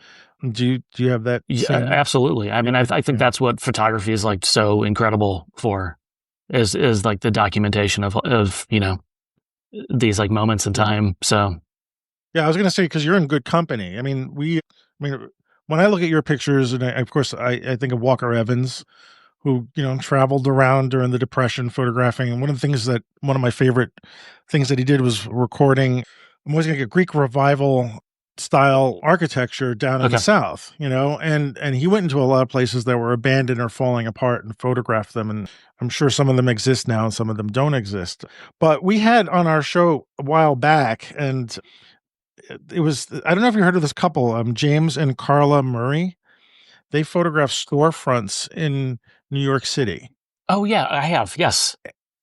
Do you have that Yeah, same? absolutely. I mean, I think Yeah. that's what photography is like so incredible for, is like the documentation of these like moments in time. So Yeah, I was going to say, because you're in good company. I mean, when I look at your pictures, and of course, I think of Walker Evans, who traveled around during the Depression, photographing. And one of my favorite things that he did was recording. I'm always going to get Greek revival style architecture down in the okay, South, and he went into a lot of places that were abandoned or falling apart and photographed them. And I'm sure some of them exist now and some of them don't exist. But we had on our show a while back, and it was, I don't know if you heard of this couple, James and Carla Murray. They photograph storefronts in New York City. oh yeah, I have, yes.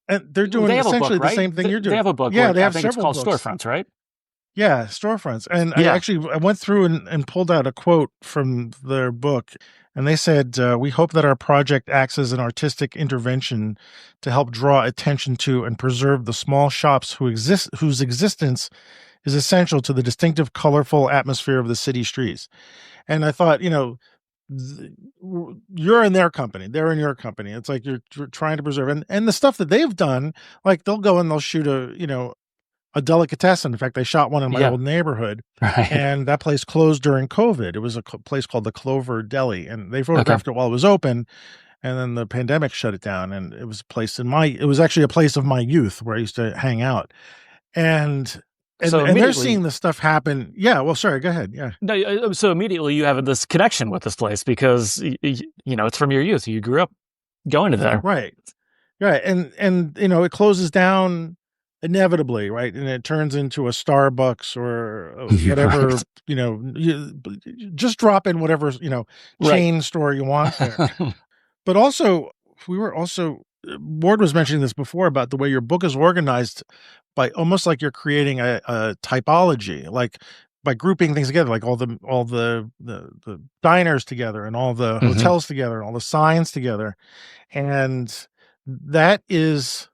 And they're doing They have a essentially book, the right? same thing you're doing. They have a book. Yeah, where they I have think it's several called books. Storefronts, right? Yeah, storefronts. And Yeah. I went through and pulled out a quote from their book. And they said, we hope that our project acts as an artistic intervention to help draw attention to and preserve the small shops whose existence is essential to the distinctive, colorful atmosphere of the city streets. And I thought, you're in their company, they're in your company. It's like you're trying to preserve, and the stuff that they've done, like they'll go and they'll shoot a delicatessen. In fact, they shot one in my Yeah. old neighborhood, Right. and that place closed during COVID. It was a place called the Clover Deli, and they photographed it while it was open. And then the pandemic shut it down, and it was a place it was actually a place of my youth where I used to hang out. And So they're immediately- seeing this stuff happen. Yeah. Well, sorry, go ahead. Yeah. No, so immediately you have this connection with this place because it's from your youth. You grew up going to there. Right. Right. And it closes down inevitably, right? And it turns into a Starbucks or whatever, Right. you just drop in whatever, chain store you want there. But also, Ward was mentioning this before about the way your book is organized, by almost like you're creating a typology. Like by grouping things together, like all the diners together and all the hotels together and all the signs together. And that is,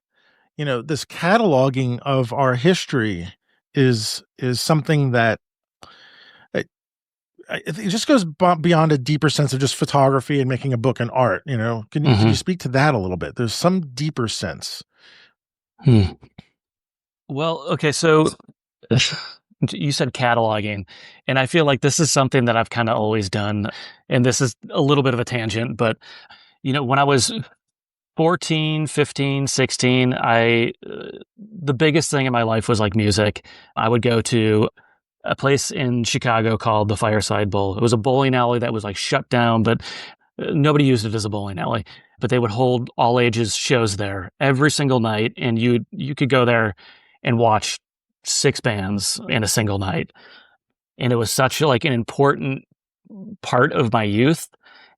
this cataloging of our history is something that it just goes beyond a deeper sense of just photography and making a book and art. Can you speak to that a little bit? There's some deeper sense. Well, okay, so you said cataloging, and I feel like this is something that I've kind of always done, and this is a little bit of a tangent, but when I was 14, 15, 16, the biggest thing in my life was like music. I would go to a place in Chicago called the Fireside Bowl. It was a bowling alley that was like shut down, but nobody used it as a bowling alley. But they would hold all ages shows there every single night, and you could go there and watch 6 bands in a single night. And it was such like an important part of my youth.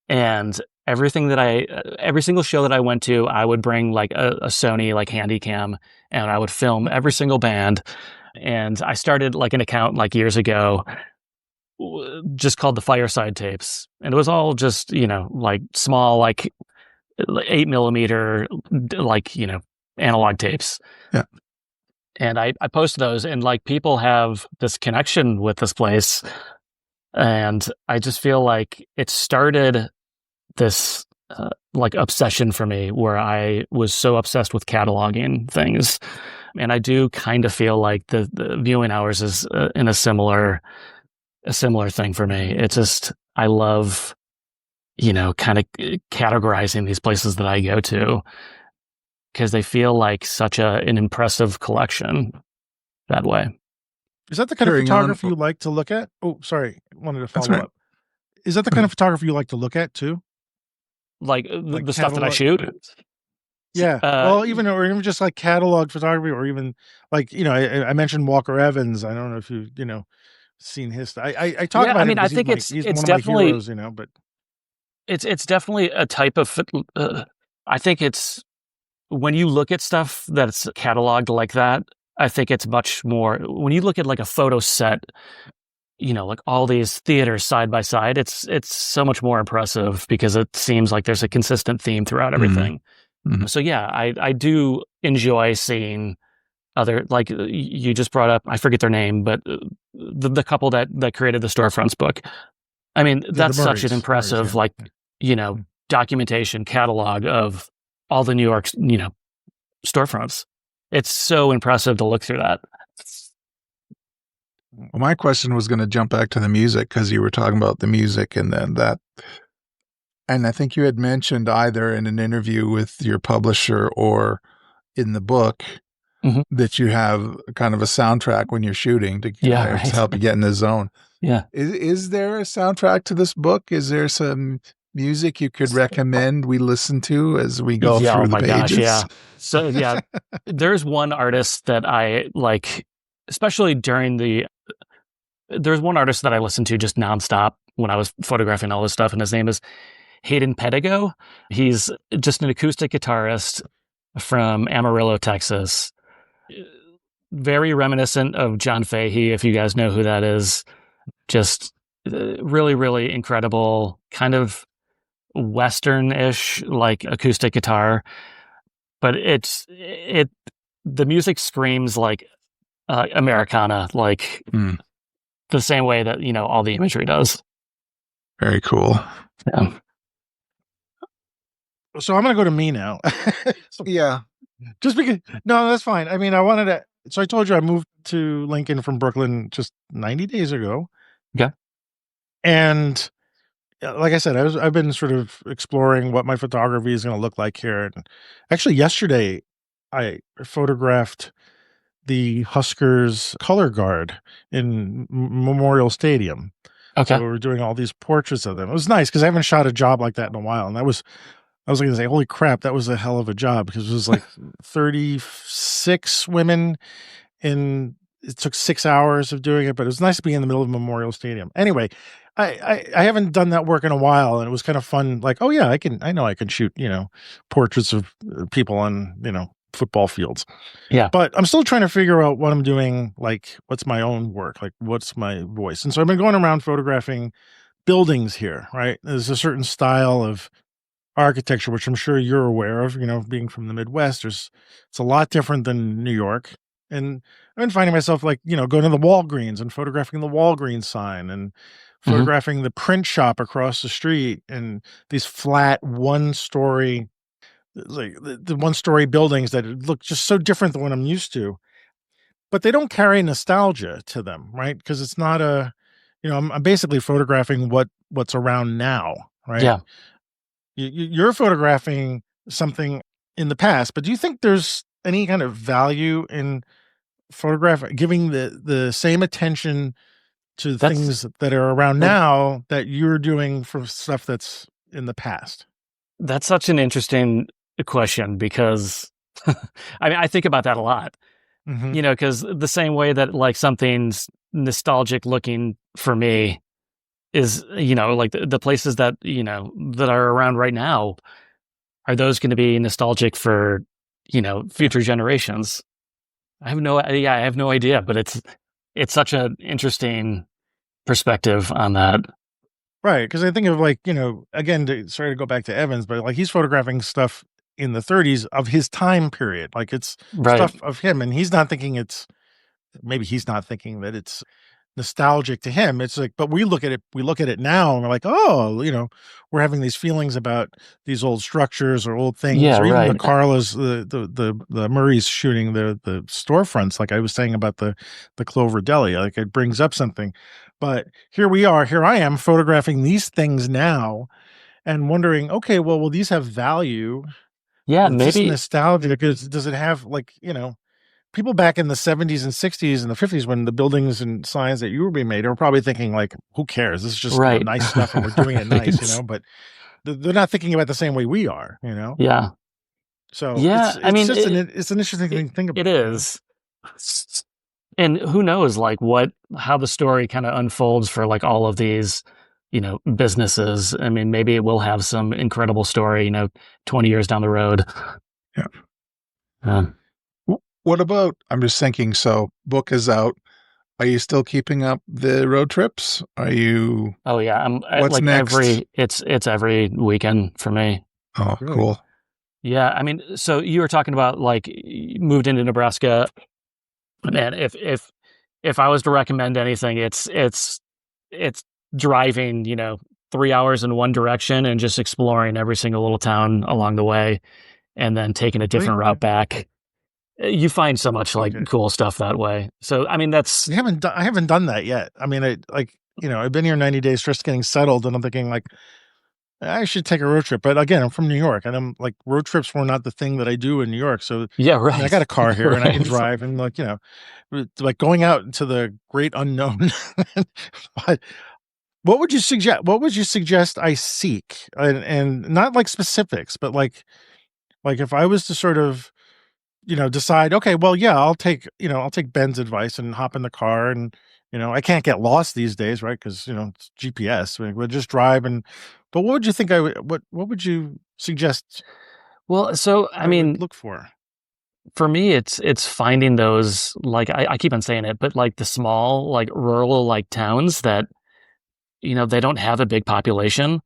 And every single show that I went to, I would bring like a Sony like Handycam, and I would film every single band. And I started like an account like years ago, just called the Fireside Tapes, and it was all just like small like 8mm like analog tapes. Yeah. And I posted those, and like people have this connection with this place, and I just feel like it started this like obsession for me, where I was so obsessed with cataloging things. And I do kind of feel like the viewing hours is in a similar thing for me. It's just, I love, kind of categorizing these places that I go to, because they feel like such an impressive collection that way. Is that the kind of photography you like to look at? Oh, sorry. Wanted to follow up. Is that the kind of photography you like to look at too? Like the stuff that I shoot? Yeah. Well, or even just like catalog photography, or even like, I mentioned Walker Evans. I don't know if you've, seen his, I talk about him. I think he's one definitely, of my heroes, but it's definitely a type of, I think it's, when you look at stuff that's cataloged like that, I think it's much more, when you look at like a photo set, like all these theaters side by side, it's so much more impressive, because it seems like there's a consistent theme throughout everything. So yeah, I do enjoy seeing other, like you just brought up, I forget their name, but the couple that created the Storefronts book. I mean, that's such an impressive, like, documentation catalog of all the New York, storefronts. It's so impressive to look through that. Well, my question was going to jump back to the music, because you were talking about the music, and then that. And I think you had mentioned either in an interview with your publisher or in the book that you have kind of a soundtrack when you're shooting to help you get in the zone. Yeah. Is there a soundtrack to this book? Is there some music you could recommend we listen to as we go through the pages? Gosh, yeah. So yeah, there's one artist that I like, especially there's one artist that I listened to just nonstop when I was photographing all this stuff, and his name is Hayden Pedigo. He's just an acoustic guitarist from Amarillo, Texas. Very reminiscent of John Fahey, if you guys know who that is. Just really, really incredible, kind of Western-ish, like acoustic guitar. But the music screams like Americana, like the same way that, all the imagery does. Very cool. Yeah. So I'm going to go to me now. Yeah. Just because, no, that's fine. I mean, so I told you I moved to Lincoln from Brooklyn just 90 days ago. Okay. And like I said, I've been sort of exploring what my photography is going to look like here. And actually yesterday I photographed the Huskers color guard in Memorial Stadium. Okay. So we were doing all these portraits of them. It was nice because I haven't shot a job like that in a while. And I was going to say, holy crap, that was a hell of a job, because it was like 36 women, and it took 6 hours of doing it, but it was nice to be in the middle of Memorial Stadium. Anyway, I haven't done that work in a while, and it was kind of fun. Like, oh yeah, I know I can shoot, portraits of people on, football fields. Yeah. But I'm still trying to figure out what I'm doing, like what's my own work, like what's my voice. And so I've been going around photographing buildings here, right? There's a certain style of architecture, which I'm sure you're aware of, being from the Midwest. It's a lot different than New York. And I've been finding myself like, going to the Walgreens and photographing the Walgreens sign and Hmm. photographing the print shop across the street and these flat one-story, like the one-story buildings that look just so different than what I'm used to. But they don't carry nostalgia to them, right? Because it's not I'm basically photographing what's around now, right? Yeah. You're photographing something in the past, but do you think there's any kind of value in giving the same attention to That's things that are around well, now that you're doing for stuff that's in the past? that's such an interesting question because I mean, I think about that a lot, Hmm. because the same way that like something's nostalgic looking for me is, like the places that, that are around right now, are those going to be nostalgic for, future generations? I have no idea, but it's such an interesting perspective on that. Right, because I think of like, again, sorry to go back to Evans, but like he's photographing stuff in the 30s of his time period. Like it's Right. stuff of him, and maybe he's not thinking that it's nostalgic to him. It's like, but we look at it now and we're like, oh, we're having these feelings about these old structures or old things, Yeah, or even the right. Carlas, the Murray's shooting the storefronts, like I was saying about the Clover Deli, like it brings up something. But here I am photographing these things now and wondering, okay, well, will these have value? Yeah, Is this maybe. nostalgia? Because does it have like, people back in the 70s and 60s and the 50s when the buildings and signs that you were being made are probably thinking like, who cares? This is just, Right. nice stuff and we're doing it nice, Right. but they're not thinking about it the same way we are. Yeah. So Yeah, I it's mean, just it's an interesting it thing to think it about. is. And who knows, like, how the story kinda unfolds for, like, all of these, businesses. I mean, maybe it will have some incredible story, 20 years down the road. Yeah. Um, What about, I'm just thinking, so book is out. Are you still keeping up the road trips? oh, yeah, What's like, next? it's every weekend for me. Oh, Really? cool. Yeah, I mean, so you were talking about, like, you moved into Nebraska. Man, if I was to recommend anything, it's driving, 3 hours in one direction and just exploring every single little town along the way, and then taking a Really? different route back. You find so much, like, Okay. cool stuff that way. So, I mean, that's I haven't done that yet. I mean, I've been here 90 days just getting settled and I'm thinking like, I should take a road trip. But again, I'm from New York and I'm like, road trips were not the thing that I do in New York. So, yeah, I mean, I got right. a car here and I can Right. drive and like, like going out into the great unknown. But what would you suggest I seek? And not like specifics, but like if I was to sort of, decide, okay, well, yeah, I'll take Ben's advice and hop in the car and, I can't get lost these days, right? Because, it's GPS. We'll just drive but what would you think what would you suggest Well, so, I I would mean, look for? for me, it's finding those, like, I keep on saying it, but, like, the small, like, rural, like, towns that, they don't have a big population.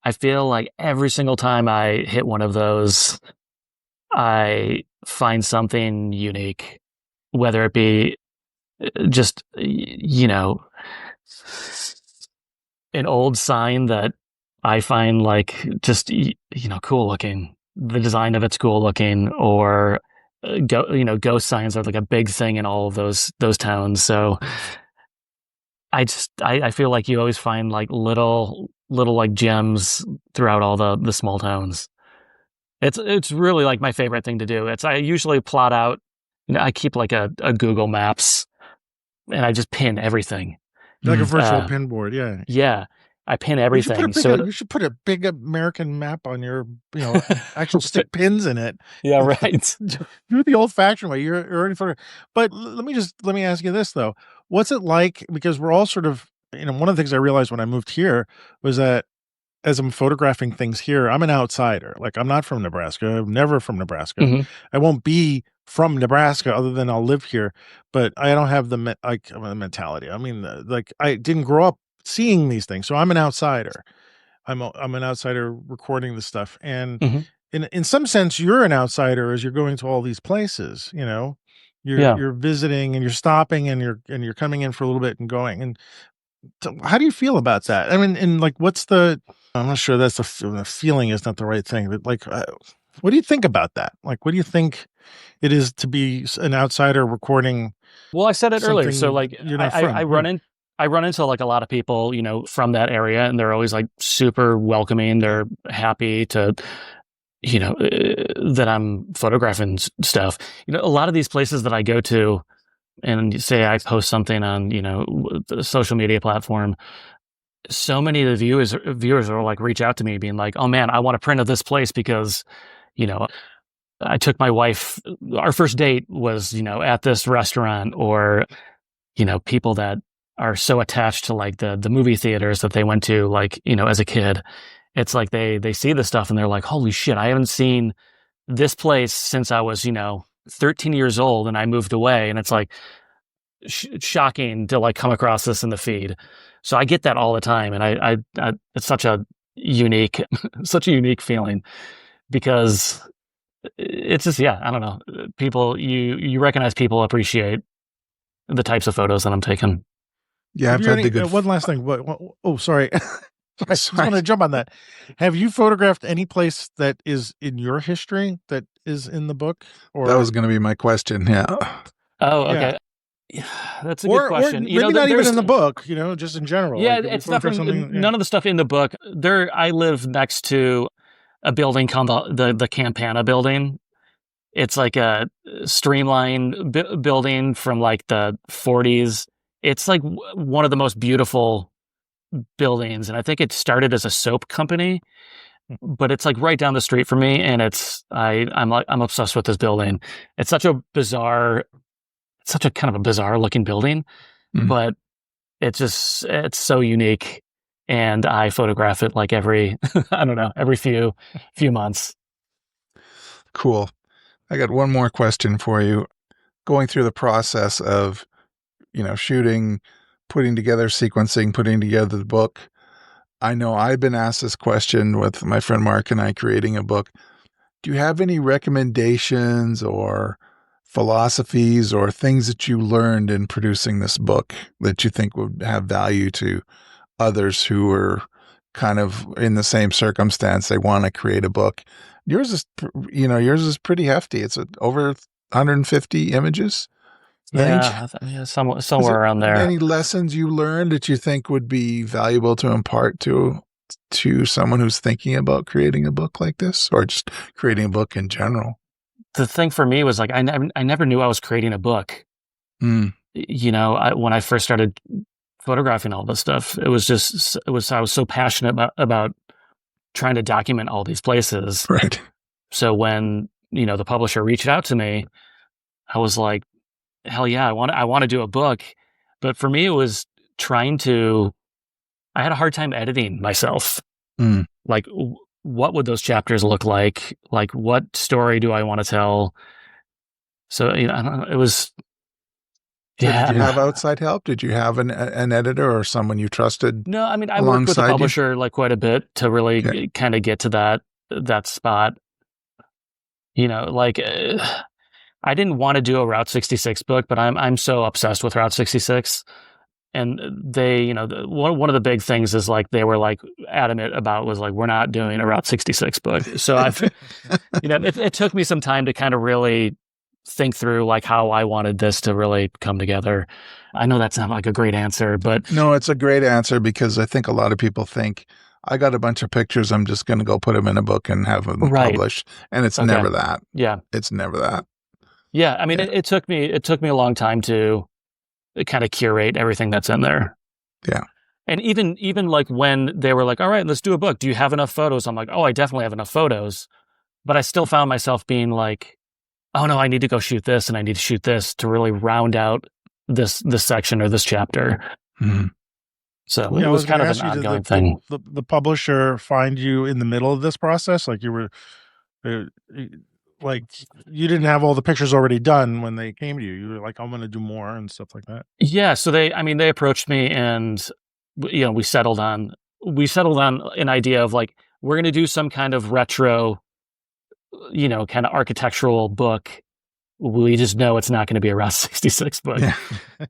I feel like every single time I hit one of those, I find something unique, whether it be just, an old sign that I find like just, cool looking. The design of it's cool looking, or ghost signs are like a big thing in all of those towns. So I feel like you always find like little like gems throughout all the small towns. It's really like my favorite thing to do. I usually plot out, I keep like a Google Maps, and I just pin everything. Like a Mm. virtual pin board, yeah. Yeah, I pin You should put a everything. big So you should put a big American map on your, actual stick pins in it. yeah, right. Do it the old-fashioned way. You're already for but let me ask you this though. What's it like, because we're all sort of, one of the things I realized when I moved here was that as I'm photographing things here, I'm an outsider. Like, I'm not from Nebraska. I'm never from Nebraska. Mhm. I won't be from Nebraska other than I'll live here, but I don't have the mentality. I mean, like, I didn't grow up seeing these things, so I'm an outsider. I'm an outsider recording this stuff, and Mhm. in some sense, you're an outsider as you're going to all these places. You know, Yeah. you're visiting and you're stopping and you're coming in for a little bit and going. And so how do you feel about that? I mean, and like, what's the? I'm not sure that's the feeling is not the right thing, but like, what do you think about that? Like, what do you think it is to be an outsider recording Well, I said it earlier. So something like you're not I from? run in I run into like a lot of people, from that area, and they're always like super welcoming. They're happy to, that I'm photographing stuff. A lot of these places that I go to, and say I post something on, the social media platform, so many of the viewers are like reach out to me being like, "Oh man, I want a print of this place because, you know, I took my wife, our first date was, at this restaurant," or, people that are so attached to like the movie theaters that they went to, like, as a kid. It's like they see this stuff and they're like, "Holy shit, I haven't seen this place since I was, 13 years old and I moved away." And it's like shocking to like come across this in the feed. So I get that all the time, and I it's such a unique, such a unique feeling because it's just, yeah, I don't know. People, you recognize people appreciate the types of photos that I'm taking. Yeah, Have I've you had any the good. one last thing? Oh, sorry. I just Sorry. want to jump on that. Have you photographed any place that is in your history that is in the book? Or That was going to be my question. Yeah. Oh, yeah, okay. Yeah, that's a good or question. maybe not even in the book. Just in general. Yeah, Like, have you it's photographed nothing. something? Yeah. None of the stuff in the book. I live next to a building called the Campana building. It's like a streamlined building from like the 40s. It's like one of the most beautiful buildings, and I think it started as a soap company, but it's like right down the street from me, and I'm obsessed with this building. It's such a bizarre, it's such a kind of a bizarre looking building, Mm. but it's so unique, and I photograph it like every I don't know, every few months. Cool. I got one more question for you. Going through the process of, shooting, putting together sequencing, putting together the book. I know I've been asked this question with my friend Mark and I creating a book. Do you have any recommendations or philosophies or things that you learned in producing this book that you think would have value to others who are kind of in the same circumstance? They want to create a book. Yours is pretty hefty. It's over 150 images. Yeah, yeah, somewhere around there. Any lessons you learned that you think would be valuable to impart to someone who's thinking about creating a book like this, or just creating a book in general? The thing for me was like I never knew I was creating a book. Mm. When I first started photographing all this stuff, I was so passionate about trying to document all these places. Right. So when the publisher reached out to me, I was like, hell yeah, I want to do a book. But for me, it was I had a hard time editing myself. Mm. Like, what would those chapters look like? Like, what story do I want to tell? So, I don't know. It was, So yeah. did you have outside help? Did you have an editor or someone you trusted? No, I mean, I worked with the publisher like quite a bit to really kind of get to that spot. I didn't want to do a Route 66 book, but I'm so obsessed with Route 66. And they, one of the big things is like they were like adamant about was like, we're not doing a Route 66 book. So it took me some time to kind of really think through like how I wanted this to really come together. I know that's not like a great answer, but no, it's a great answer because I think a lot of people think I got a bunch of pictures. I'm just going to go put them in a book and have them published. And it's never that. Yeah. It's never that. Yeah. I mean, it took me a long time to kind of curate everything that's in there. Yeah. And even like when they were like, all right, let's do a book. Do you have enough photos? I'm like, oh, I definitely have enough photos. But I still found myself being like, oh no, I need to go shoot this and I need to shoot this to really round out this section or this chapter. Mm-hmm. So it was kind of an ongoing thing. The publisher find you in the middle of this process? Like you were, like you didn't have all the pictures already done when they came to you. You were like, I'm going to do more and stuff like that. Yeah. So they approached me, and we settled on an idea of like, we're going to do some kind of retro, kind of architectural book. We just know it's not going to be a Route 66 book,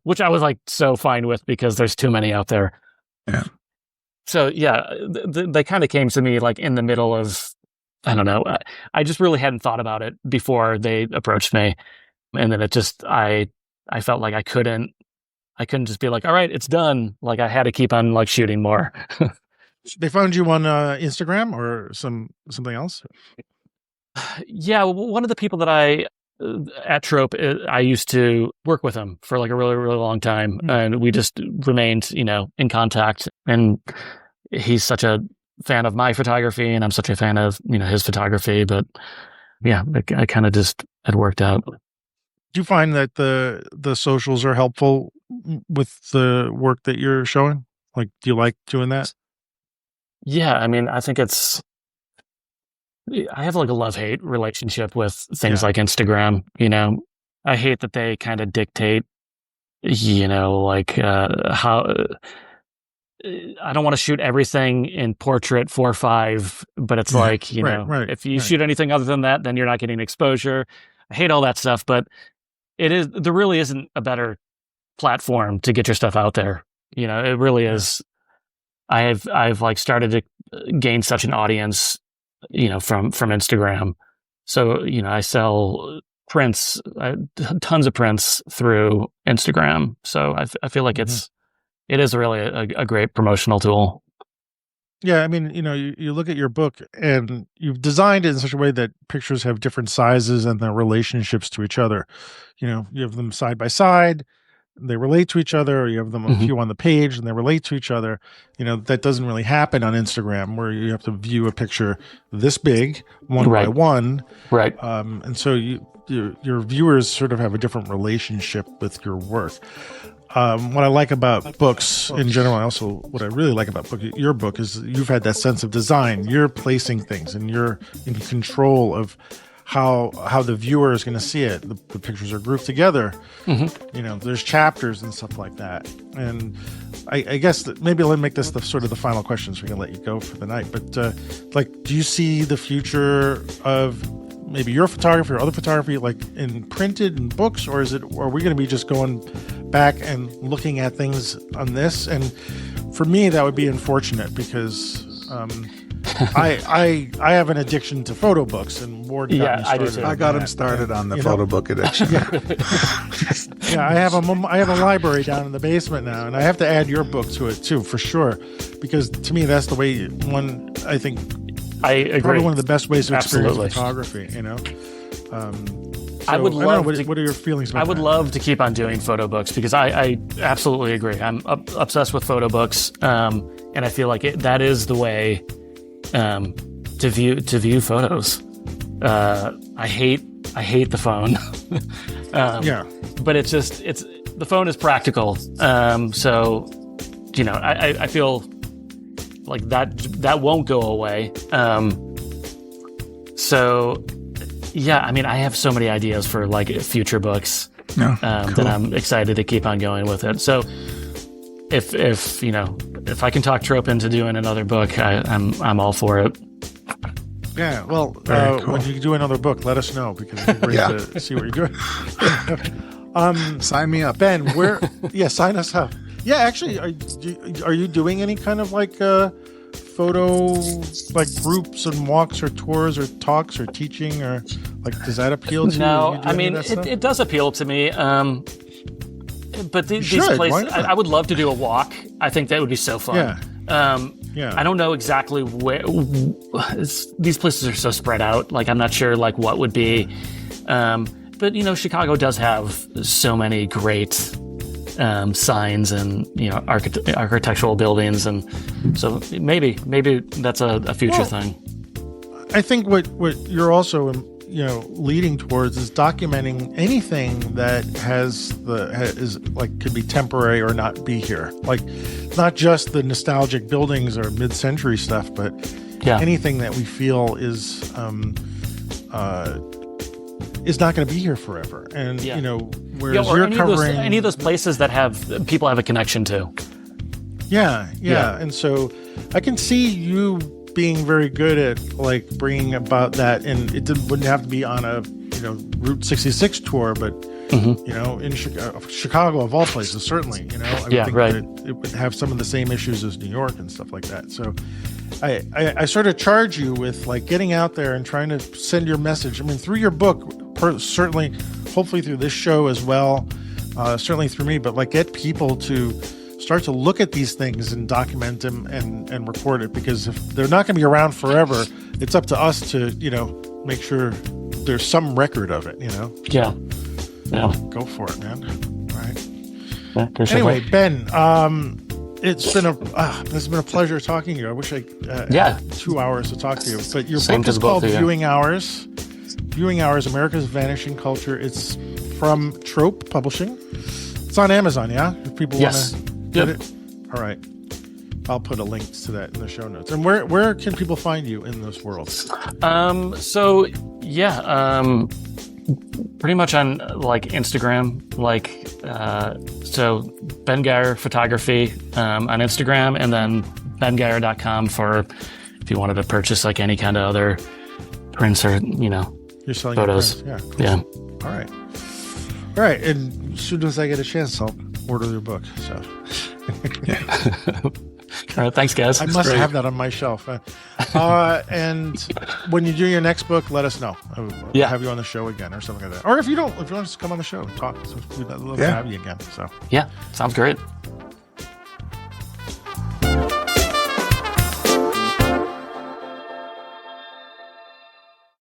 which I was like so fine with because there's too many out there. Yeah. So yeah, they kind of came to me like in the middle of, I don't know. I just really hadn't thought about it before they approached me, and then it just I felt like I couldn't just be like, all right, it's done. Like I had to keep on like shooting more. They found you on Instagram or something else? Yeah, one of the people that at Trope, I used to work with him for like a really, really long time, and we just remained, in contact. And he's such a fan of my photography, and I'm such a fan of his photography. But yeah, I kind of just had worked out. Do you find that the socials are helpful with the work that you're showing? Like, do you like doing that? Yeah, I mean, I think I have like a love-hate relationship with things like Instagram. I hate that they kind of dictate, like how I don't want to shoot everything in portrait 4:5, but it's like, if you shoot anything other than that, then you're not getting exposure. I hate all that stuff, but there really isn't a better platform to get your stuff out there. It really is. I've like started to gain such an audience, from Instagram. So, I sell prints, tons of prints through Instagram. So I feel like it is really a great promotional tool. Yeah. I mean, you look at your book and you've designed it in such a way that pictures have different sizes and their relationships to each other. You have them side by side, they relate to each other, or you have them a few on the page and they relate to each other. That doesn't really happen on Instagram, where you have to view a picture this big, one by one. Right. And so your viewers sort of have a different relationship with your work. What I like about books in general, and also what I really like about your book, is you've had that sense of design. You're placing things and you're in control of how the viewer is going to see it. The pictures are grouped together. There's chapters and stuff like that. And I guess that maybe let me make this the final question so we can let you go for the night. But do you see the future of maybe your photography or other photography like in printed in books, or are we going to be just going back and looking at things on this? And for me, that would be unfortunate because I have an addiction to photo books, and Ward got me started. I do too. I got him started on the photo book addiction. I have a library down in the basement now, and I have to add your book to it too, for sure, because to me that's the way I think. I agree. Probably one of the best ways to experience photography. I would love. What are your feelings about I would love to keep on doing photo books because I absolutely agree. I'm obsessed with photo books, and I feel like that is the way to view photos. I hate the phone. But it's the phone is practical. So I feel like that won't go away. So yeah, I mean, I have so many ideas for like future books that I'm excited to keep on going with it. So if I can talk Trope into doing another book, I'm all for it. Yeah, well, when you do another book, let us know because it'd be great to see what you're doing. Sign me up, Ben. Sign us up. Yeah, actually, are you doing any kind of like photo like groups and walks or tours or talks or teaching, or like does that appeal to you? No, I mean it does appeal to me. But these places, I would love to do a walk. I think that would be so fun. I don't know exactly where these places are so spread out. Like I'm not sure like what would be. But Chicago does have so many great signs and architectural buildings, and so maybe that's a future thing. I think what you're also leading towards is documenting anything that is like could be temporary or not be here. Like not just the nostalgic buildings or mid-century stuff, but anything that we feel is not going to be here forever. And whereas or you're covering any of those places that people have a connection to. Yeah. And so I can see you being very good at like bringing about that, and it wouldn't have to be on a Route 66 tour, but in Chicago of all places, certainly. I would think that it would have some of the same issues as New York and stuff like that. So I sort of charge you with like getting out there and trying to send your message. I mean, through your book, certainly, hopefully through this show as well, certainly through me, but like get people to start to look at these things and document them and record it, because if they're not going to be around forever, it's up to us to, make sure there's some record of it, Yeah. Go for it, man. All right. Yeah, anyway, Ben, it's been a pleasure talking to you. I wish I had 2 hours to talk to you, but your book is called Viewing Hours. Viewing Hours, America's Vanishing Culture. It's from Trope Publishing. It's on Amazon, yeah? If people want to get it? All right. I'll put a link to that in the show notes. And where can people find you in this world? Pretty much on like Instagram, so Ben Geier Photography on Instagram, and then bengeier.com for if you wanted to purchase like any kind of other prints or, You're selling photos. Yeah. Cool. Yeah. All right. And as soon as I get a chance, I'll order your book. So. All right. Thanks, guys. I must have that on my shelf. And when you do your next book, let us know. I'll have you on the show again or something like that. Or if you want to come on the show and talk, so we'd love to have you again. So yeah, sounds great.